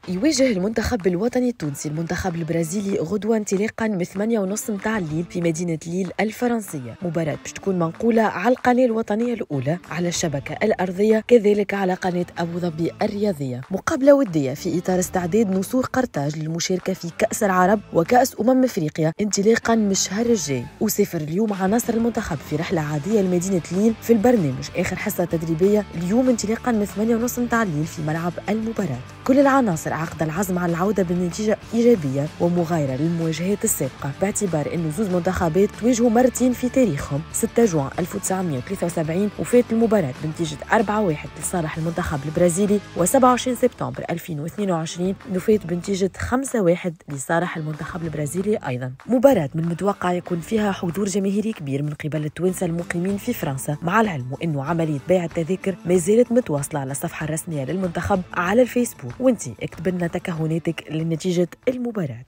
يواجه المنتخب الوطني التونسي المنتخب البرازيلي غدوة انطلاقا من 8:30 متاع الليل في مدينة ليل الفرنسية. مباراة باش تكون منقولة على القناة الوطنية الأولى على الشبكة الأرضية، كذلك على قناة أبو ظبي الرياضية. مقابلة ودية في إطار استعداد نسور قرطاج للمشاركة في كأس العرب وكأس أفريقيا انطلاقا من الشهر الجاي. وسافر اليوم عناصر المنتخب في رحلة عادية لمدينة ليل في البرنامج آخر حصة تدريبية اليوم انطلاقا من 8:30 متاع الليل في ملعب المباراة. كل العناصر عقد العزم على العودة بنتيجة إيجابية ومغايرة للمواجهات السابقة، باعتبار أن زوز منتخبات تواجهوا مرتين في تاريخهم. 6 جوان 1973 وفات المباراة بنتيجة 4-1 لصالح المنتخب البرازيلي، و27 سبتمبر 2022 وفات بنتيجة 5-1 لصالح المنتخب البرازيلي أيضا. مباراة من المتوقع يكون فيها حضور جماهيري كبير من قبل التوانسة المقيمين في فرنسا، مع العلم أنه عملية بيع التذاكر ما زالت متواصلة على الصفحة الرسمية للمنتخب على الفيسبوك. وانتي اكتب لنا تكهناتك لنتيجة المباراة.